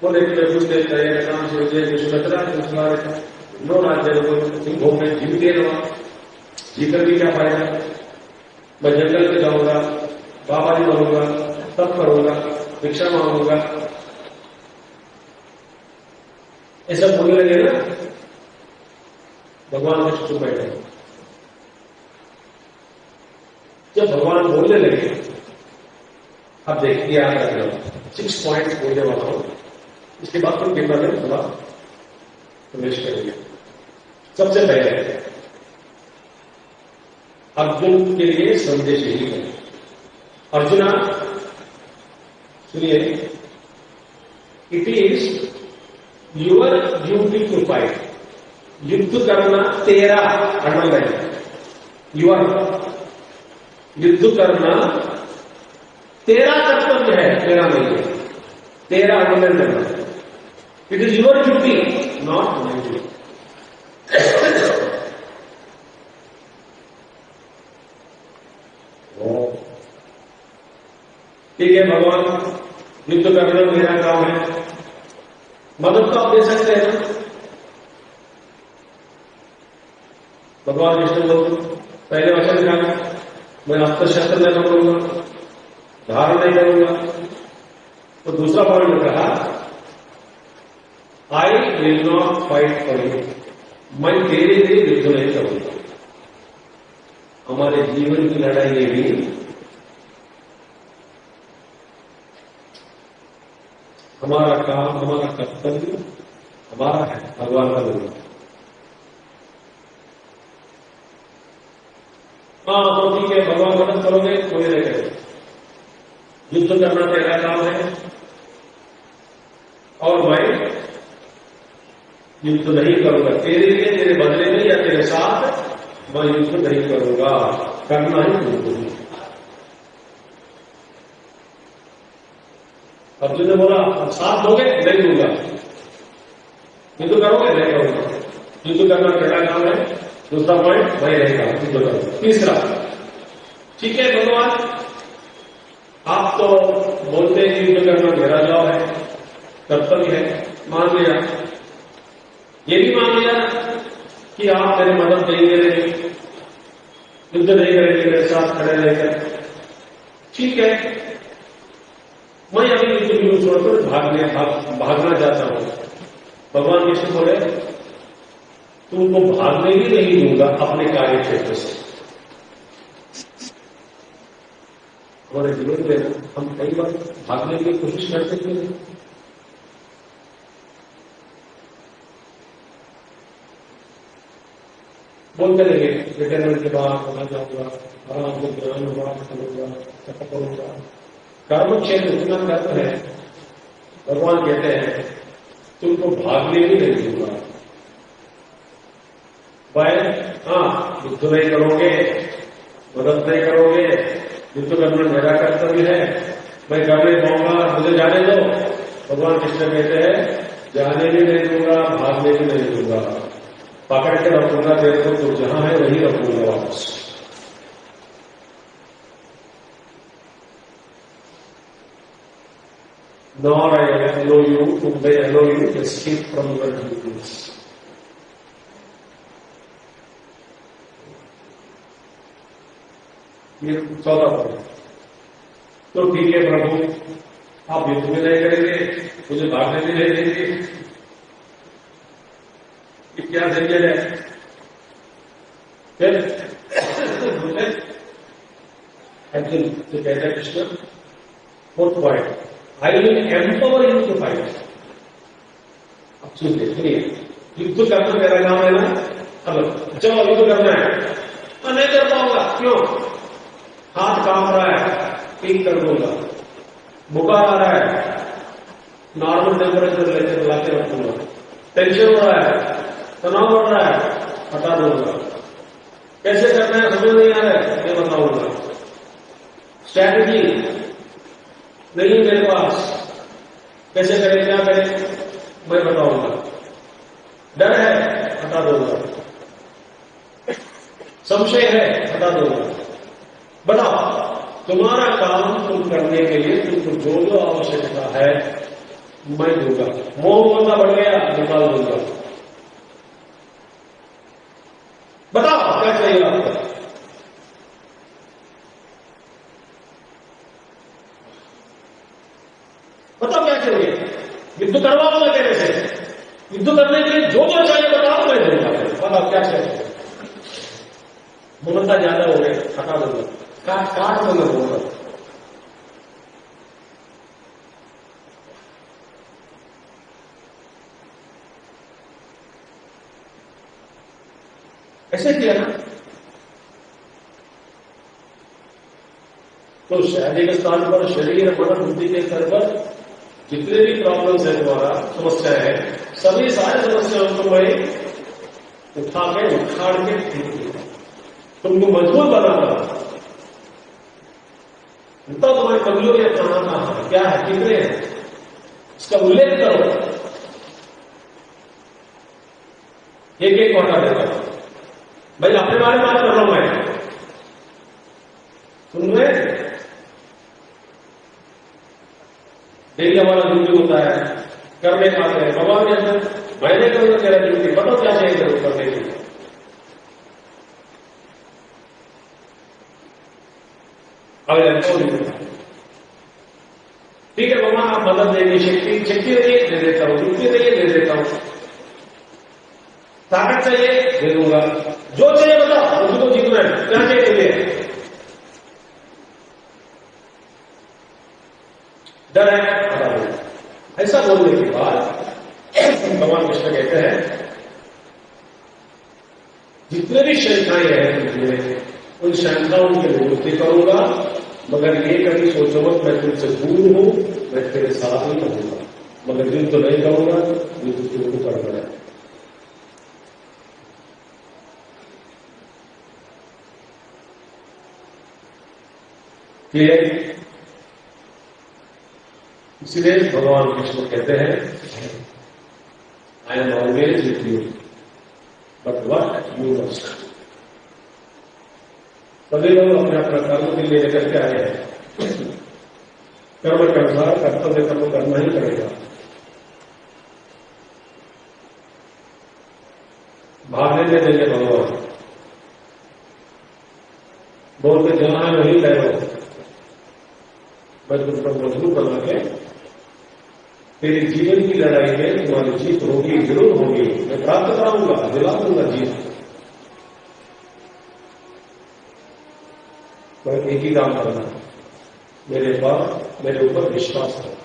बोले पूछते राम से नो राज्य में जीवते रहा, जीकर भी क्या फायदा? मैं जंगल में जाऊंगा, बाबा जी बनूंगा, तब करूंगा, भिक्षा मांगूंगा, ऐसा बोलने लगे ना। भगवान में चुप बैठे। जब भगवान बोलने लगे, अब देखिए याद रख लो 6 पॉइंट बोलने वाला हूं, इसके बाद तो पेपर में थोड़ा प्रवेश करेंगे। सबसे पहले अर्जुन के लिए संदेश यही है। अर्जुना सुनिए, it is your duty to fight. युद्ध करना तेरा धर्म है। यूर युद्ध करना तेरा कर्तव्य है, तेरा नहीं है। तेरा आंदोलन करना, it is your duty, not my duty. ठीक है भगवान, युद्ध करना मेरा काम है, मदद तो आप दे सकते हैं ना। भगवान विष्णु को पहले वचन कहा, मैं अस्त्र शस्त्र नहीं करूंगा, धारण नहीं करूंगा। तो दूसरा पॉइंट कहा, I will not fight for you, मैं तेरे लिए युद्ध नहीं करूंगा। हमारे जीवन की लड़ाई ये भी हमारा काम, हमारा कर्तव्य हमारा है, भगवान का नहीं। हाँ तो ठीक है, भगवान मदद करोगे, कोई नहीं करेगा। युद्ध करना तेरा काम है और मैं युद्ध नहीं करूंगा तेरे लिए, तेरे बदले में या तेरे साथ मैं युद्ध नहीं करूंगा, करना ही युद्ध। अर्जुन ने बोला साथ दोगे, नहीं दूंगा। युद्ध करोगे, नहीं करूंगा। युद्ध करना तेरा काम है। दूसरा पॉइंट, मैं नहीं कहा युद्ध करूंगा। तीसरा, ठीक है भगवान, आप तो बोलते हैं युद्ध करना मेरा जॉब है, कर्तव्य है, मान लिया। ये भी मान लिया कि आप मेरी मदद देंगे नहीं, युद्ध नहीं करेंगे मेरे साथ खड़े रहकर। ठीक है, मैं अभी युद्ध भी छोड़कर भागना चाहता हूं। भगवान विष्णु बोले, तुमको भागने ही नहीं दूंगा अपने कार्य क्षेत्र से। हमारे जीवन में हम कई बार भागने की कोशिश करते हैं, बोलते लगे रिटायरमेंट के बाद बना जाऊंगा, आराम से ज्ञान होगा, करूंगा, सब करूंगा। कर्म क्षेत्र इतना कर्म है, भगवान कहते हैं तुमको भागने भी नहीं दूंगा। भाई हाँ, युद्ध नहीं करोगे, मदद नहीं करोगे, युद्ध करना मेरा कर्तव्य है, मैं करने पाऊंगा, मुझे जाने दो। भगवान कृष्ण कहते हैं जाने भी नहीं दूंगा, भागने भी नहीं दूंगा, पकड़ के रखूंगा तेरे को, तो जहां है वहीं रखूंगा वापस। Nor I allow you to escape from your duties. ये 14 पॉइंट। तो ठीक है प्रभु, आप युद्ध में नहीं करेंगे, मुझे भागने भी नहीं देंगे, ये क्या झंझट है? फिर अर्जुन तो कहता है Krishna, 4th point, I will empower you to fight. अब सुनिए, युद्ध करना मेरा काम है ना, अब चलो युद्ध करना है, मैं नहीं कर पाऊंगा। क्यों? हाथ कांप रहा है, ठीक कर दूंगा। बुखार आ रहा है, नॉर्मल टेम्परेचर लेकर लाके रखूंगा। टेंशन हो रहा है, तनाव बढ़ रहा है, हटा दूंगा। कैसे करना है समझ नहीं आ रहा है, ये बताऊंगा। स्ट्रैटेजी नहीं मेरे पास, कैसे करें, क्या करें, मैं बताऊंगा। डर है, हटा दूंगा। संशय है, हटा दूंगा। बताओ, तुम्हारा काम तुम करने के लिए तुमको जो जो आवश्यकता है मैं दूंगा। मोह ममता बढ़ गया, निकाल दूंगा। बताओ क्या चाहिए आपको। बताओ क्या चाहिए, युद्ध करवाओ मैं तेरे से। युद्ध करने के लिए जो जो चाहिए बताओ, मैं दूंगा। बताओ क्या चाहिए। ममता ज्यादा हो गई, हटा दूंगा, काट दूंगा बोलूंगा। ऐसे किया ना, तो शारीरिक स्थान पर, शरीर मन बुद्धि के स्तर पर जितने भी प्रॉब्लम्स है, तुम्हारा समस्या है, सभी सारे समस्याओं को मैं उठा के उखाड़ के ठीक किया, तुमको मजबूत बनाता। तो तुम्हारी कमजोरियां कहां है, क्या है, कितने हैं, इसका उल्लेख करो। एक एक हटा देता हूं भाई, अपने बारे में बात कर रहा हूं मैं, सुन रहे? डेली हमारा ड्यूटी होता है, करने पाते हैं। भगवान ने मैंने करूंगा तेरा ड्यूटी, बताओ क्या चाहिए जरूर करने के लिए। अब ठीक है भगवान, आप मदद देंगे, शक्ति चाहिए दे देता हूं, ड्यूटी चाहिए दे देता हूं, ताकत चाहिए दे दूंगा, जो चाहिए बताओ, मुझको जीतना है, क्या चाहिए तुझे? डर है। ऐसा बोलने के बाद भगवान कृष्ण कहते हैं जितने भी शंकाएं हैं उन शंकाओं की निवृत्ति करूंगा, मगर ये कभी सोचो मत मैं तुमसे दूर हूं, मैं तेरे साथ ही रहूंगा, मगर युद्ध तो नहीं करूंगा, युद्ध तुमको करना है। क्लियर? इसलिए भगवान कृष्ण कहते हैं I am always with you but what you must. सभी लोग अपने अपना कर्म के लिए लेकर के आए हैं, कर्म के अनुसार कर्तव्य कर्म करना ही पड़ेगा। भागने में देंगे भगवान, बोलते जहां है वही ठहरो, मैं तुमको मजबूत बना के तेरी जीवन की लड़ाई में तुम्हारी जीत होगी, जरूर होगी, मैं प्राप्त कराऊंगा, दिला दूंगा जीत। तो एक ही काम करना, मेरे ऊपर विश्वास करो,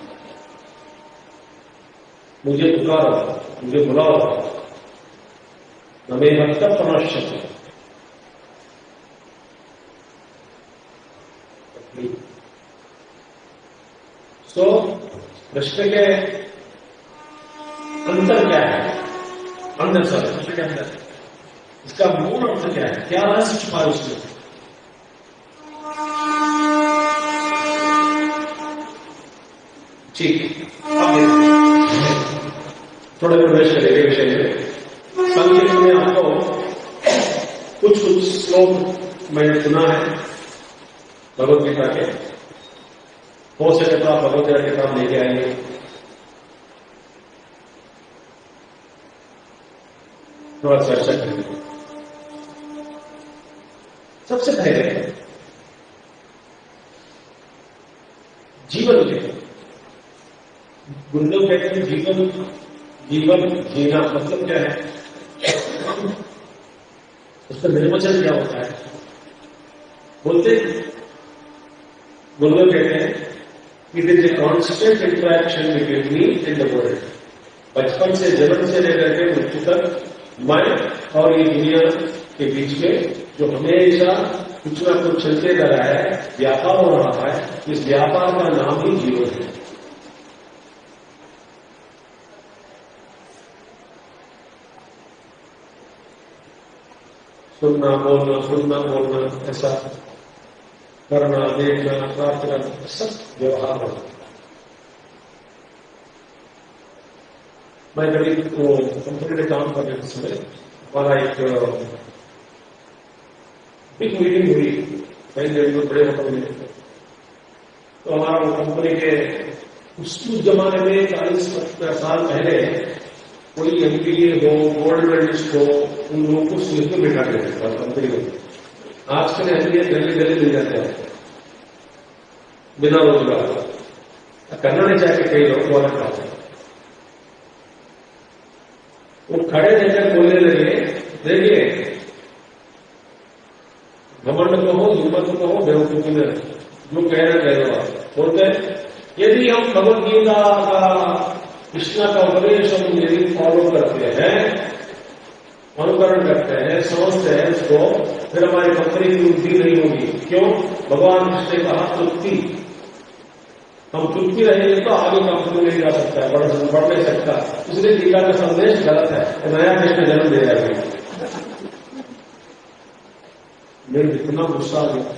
मुझे पुकारो, मुझे बुलाओ, नमे भक्त पराशक्ति। सो कृष्ण के अंतर क्या है? अंदर सर कृष्ण के अंदर इसका मूल अर्थ क्या है? क्या रहस्य छुपा है उसमें? ठीक, थोड़ा प्रवेश करेंगे विषय में। संक्षिप्त में आपको कुछ श्लोक मैंने सुना है भगवद गीता के, हो सके तो आप भगवद गीता के काम लेके आएंगे। थोड़ा चर्चा करेंगे। सबसे पहले जीवन के गुंडों कहते हैं जीवन जीना मतलब क्या है, उसका निर्वचन क्या होता है? बोलते गुंडों कहते हैं it is a constant interaction between me and the world. बचपन से जन्म से लेकर के मृत्यु तक मैं और ये दुनिया के बीच में जो हमेशा कुछ ना कुछ चलते रहा है, व्यापार हो रहा है, इस व्यापार का नाम ही जीवन है। सुनना बोलना ऐसा करना, देखना, प्राप्त करना, सब व्यवहार होता है। मैं कभी कंपनी में काम करने के समय हमारा एक बिग मीटिंग हुई कई जगह बड़े होटल में। तो हमारा वो कंपनी के उस जमाने में 40 साल पहले कोई एमबीए हो, गोल्ड मेडलिस्ट हो, उन लोगों को सीट में बैठा देते था कंपनी में। आजकल एमबीए गले गले मिल जाते हैं बिना रोजगार, करना नहीं चाहते कई लोग वाला पाते। वो खड़े रहकर बोलने लगे, देखिए घमंड कहो, हिम्मत कहो, बेवकूफी में जो कह रहे आप बोलते हैं यदि हम भगवद गीता का, कृष्ण का उपदेश हम यदि फॉलो करते हैं, अनुकरण करते हैं, समझते हैं उसको, फिर हमारी कंपनी की वृद्धि नहीं होगी। क्यों? भगवान कृष्ण ने कहा तृप्ति, हम तृप्ति रहेंगे तो आगे कंपनी नहीं जा सकता है, बढ़ नहीं सकता। इसलिए गीता का संदेश गलत है, तो नया कृष्ण जन्म दे जाएगा। मेरे इतना गुस्सा आ गया।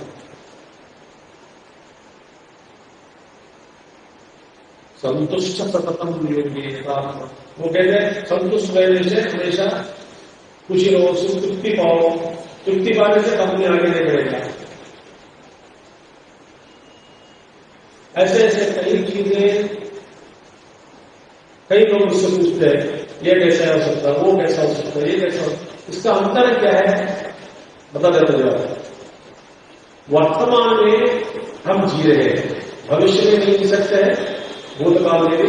संतुष्ट सततम वो कहते हैं संतुष्ट रहने से हमेशा खुशी रहो, तृप्ति पाओ, तृप्ति पाने से कंपनी आगे नहीं बढ़ेगा। ऐसे ऐसे कई चीजें कई लोग मुझसे पूछते हैं ये कैसा हो सकता है, वो कैसा हो सकता है, ये कैसा हो सकता है। इसका अंतर क्या है बता देता जवाब। वर्तमान में हम जी रहे हैं, भविष्य में नहीं जी सकते हैं, भूतकाल में भी।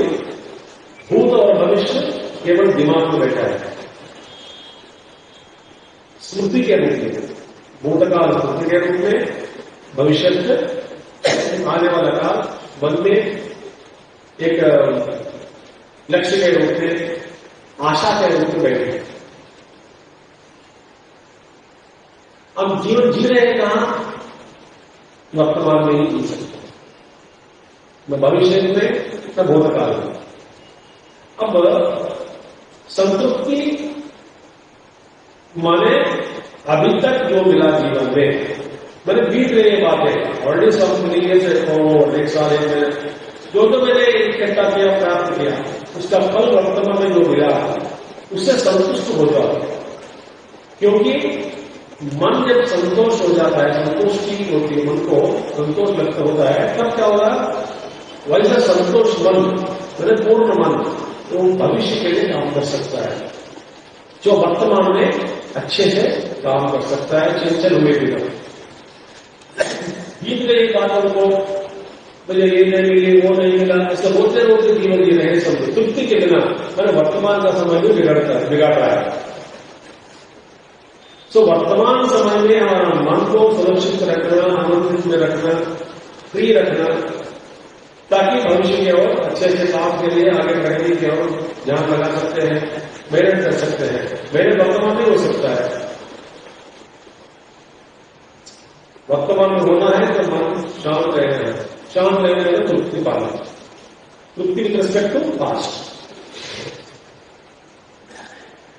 भूत और भविष्य केवल दिमाग में बैठा है, स्मृति के रूप में। भूतकाल स्मृति के रूप में, भविष्य आने वाला काल मन में एक लक्ष्य के रूप में, आशा के रूप में बैठे। अब जीवन जी रहे हैं कहां? वर्तमान में ही जी सकते, न भविष्य में न भूतकाल में। अब संतृप्ति माने अभी तक जो मिला जीवन में, मैंने बीत रही ये बातें ऑलरेडी सब मिली से एक साल में जो मैंने इकट्ठा किया, प्राप्त किया, उसका फल वर्तमान में जो मिला उससे संतुष्ट हो जाओ। क्योंकि मन जब संतोष हो जाता है, संतोष की होती है, मन को संतोष व्यक्त होता है, तब क्या होगा? वैसा संतोष मन मैंने पूर्ण मन तो भविष्य के लिए काम कर सकता है, जो वर्तमान में अच्छे से काम कर सकता है, चंचल हुए बिना। बीत गई बातों को मुझे ये नहीं मिली, वो नहीं मिला, ऐसा रोते रोते जीवन जी रहे सब तृप्ति के बिना, मैंने वर्तमान का समय भी बिगाड़ रहा है। तो वर्तमान समय में हमारा मन को सुरक्षित रखना, आनंदित में रखना, फ्री रखना, ताकि भविष्य की ओर अच्छे से काम के लिए आगे बढ़ने की ओर ध्यान लगा सकते हैं, मेहनत कर सकते हैं। मेहनत वर्तमान में हो सकता है, वर्तमान में होना है तो मन शांत रहना है, शांत रहने में तृप्ति पाना, तृप्ति विद रिस्पेक्ट टू पास्ट।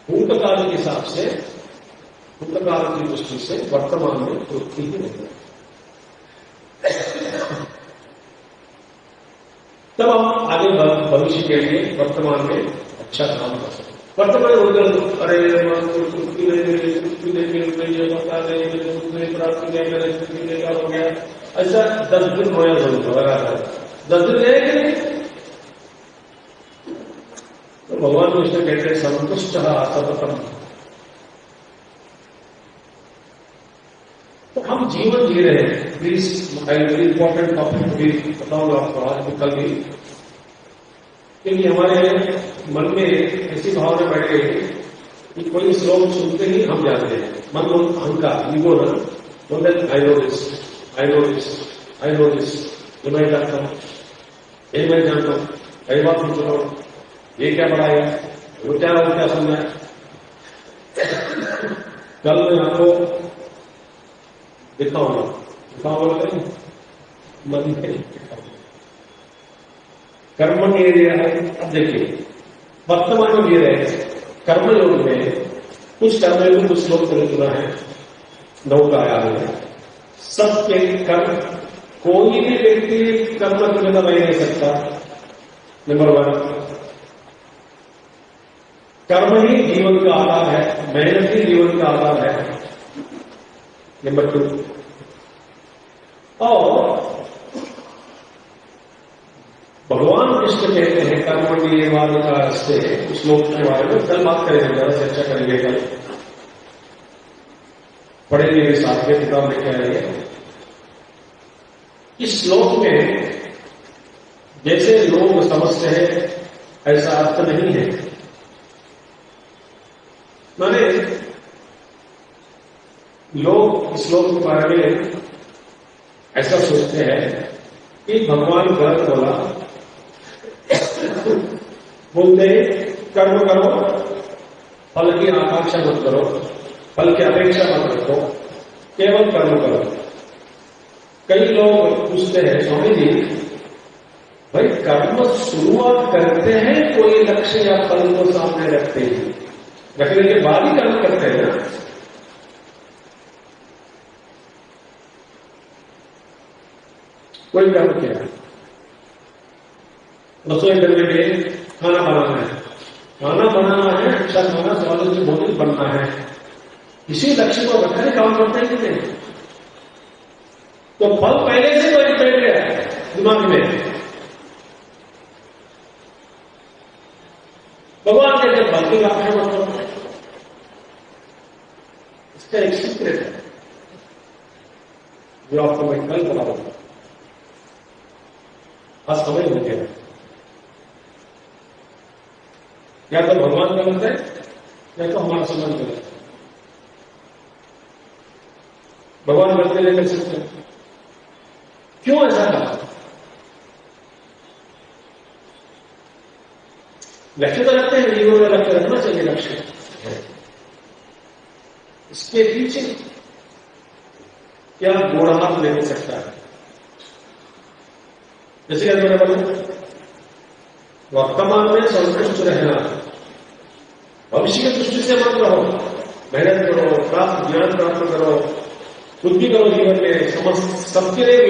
भूतकाल के हिसाब से, भूतकाल की दृष्टि से वर्तमान में तृप्ति ही नहीं है। तब हम आगे भविष्य के लिए वर्तमान में अच्छा काम कर सकते। वर्तमान में अरे तृप्ति नहीं मिली, तृप्ति नहीं मिली, ये पता नहीं, मुझे प्राप्ति नहीं, मेरे तृप्ति नहीं हो गया, ऐसा 10 दिन होया लगातार 10 दिन गए। तो भगवान कृष्ण कहते हैं संतुष्ट सततम। तो हम जीवन जी रहे हैं। Please I very important topic भी बताऊंगा आपको आज भी कल भी, क्योंकि हमारे मन में ऐसी भावना बैठ गई कि कोई श्लोक सुनते ही हम जाते हैं। मन अहंकार ईगो ना बोलते I know this, I know this, I know this, ये मैं जानता हूं, ये मैं जानता हूं, कई बार पूछ रहा हूं, ये क्या पढ़ाया, वो क्या सुनना है। कल मैं आपको दिखाऊंगा बोलते मन में कर्म के लिए। अब देखिए वर्तमान में ये रहे कर्मयोग में कुछ कर्मयोग कुछ लोग चुना है, नौका आया है सबके कर्म। कोई भी व्यक्ति कर्म के बिना रह नहीं सकता। नंबर 1 कर्म ही जीवन का आधार है, मेहनत ही जीवन का आधार है। नंबर 2 और भगवान कृष्ण कहते हैं कर्मण्येवाधिकार से, उस श्लोक के बारे में कल बात करेंगे, ज्यादा चर्चा करेंगे कल, पढ़ेंगे भी साथ में, किताब लेके आएंगे। इस श्लोक में जैसे लोग समझते हैं ऐसा अर्थ नहीं है। माने लोग इस श्लोक के बारे में ऐसा सोचते हैं कि भगवान गलत बोला, बोलते कर्म करो, फल की आकांक्षा मत करो, फल की अपेक्षा मत रखो, केवल कर्म करो। कई लोग पूछते हैं स्वामी जी भाई कर्म शुरुआत करते हैं कोई लक्ष्य या फल को सामने रखते हैं, रखने के बाद ही कर्म करते हैं ना। कोई कर्म किया, रसोई करने के लिए खाना बनाना है, अच्छा खाना स्वादिष्ट भोजन बनना है, इसी लक्ष्य को रखने काम करते हैं कि नहीं? तो फल पहले से कोई बैठ गया दिमाग में, की व्याख्या मत करो। इसका एक सीक्रेट है जो आपको मैं कल बताऊंगा। आज समय हो गया। या तो भगवान गलत है या तो हमारा समझ गलत है। भगवान गलती नहीं कर सकते। क्यों ऐसा कहा? लक्ष्य तो रखते हैं, जीवन में लक्ष्य रखना चाहिए। लक्ष्य इसके पीछे क्या गोड़ा हाथ ले सकता है? जैसे कि मैंने बोला, वर्तमान में संतुष्ट रहना, भविष्य की दृष्टि से मत रहो। मेहनत करो, प्राप्त ज्ञान प्राप्त करो, कुछ भी करो जीवन में, समस्त सबके लिए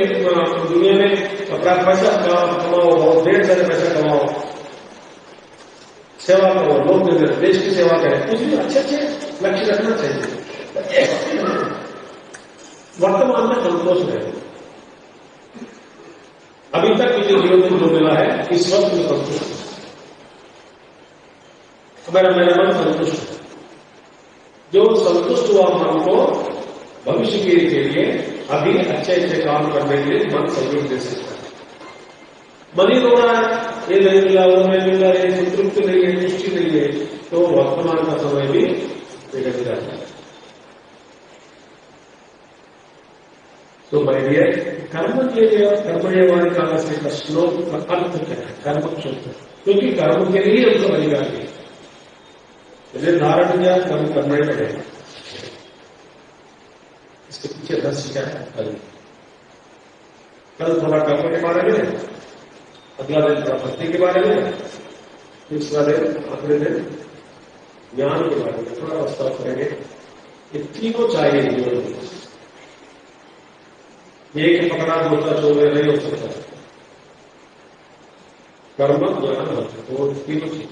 दुनिया में अपना पैसा कमाओ, बहुत ढेर सारे पैसा कमाओ, सेवा करो, लोग देश की सेवा करें, कुछ भी अच्छे अच्छे लक्ष्य रखना चाहिए। वर्तमान में संतोष रहे। अभी तक मुझे जीवन में जो मिला है इस वक्त में संतुष्ट, मेरा मन संतुष्ट है। जो संतुष्ट हुआ मन को भविष्य के लिए अभी अच्छे अच्छे काम करने के लिए मन सहयोग दे सकता है। मन ही रो रहा है, ये नहीं मिला, वो नहीं मिला, ये संतृप्ति नहीं है, तुष्टि नहीं है, तो वर्तमान का समय भी बिगड़ जाता है। तो भाई कर्म के लिए कर्मण्यवान काल से श्लोक का अर्थ क्या है? कर्म शब्द, क्योंकि कर्म के लिए उसको अधिकार दिया, यदि धारण किया कर्म करना ही पड़ेगा। इसके पीछे रहस्य क्या है? कल थोड़ा कर्म के बारे में, अगला दिन थोड़ा भक्ति के बारे में, तीसरा दिन अगले दिन ज्ञान के बारे में थोड़ा प्रस्ताव करेंगे। ये तीनों चाहिए जीवन में। एक पकड़ा दूसरा छोड़े नहीं हो सकता। कर्म ज्ञान भक्ति, तो तीनों चीज,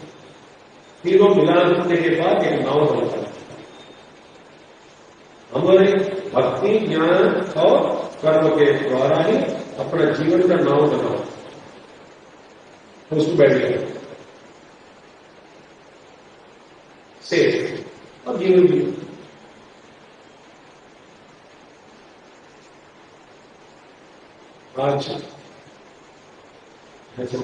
तीनों मिलान होने के बाद एक नाव बनता है। हमारे भक्ति ज्ञान और कर्म के द्वारा ही अपना जीवन का नाव बनाओ, उसको बैठ गया से और जीवन भी। आज हरि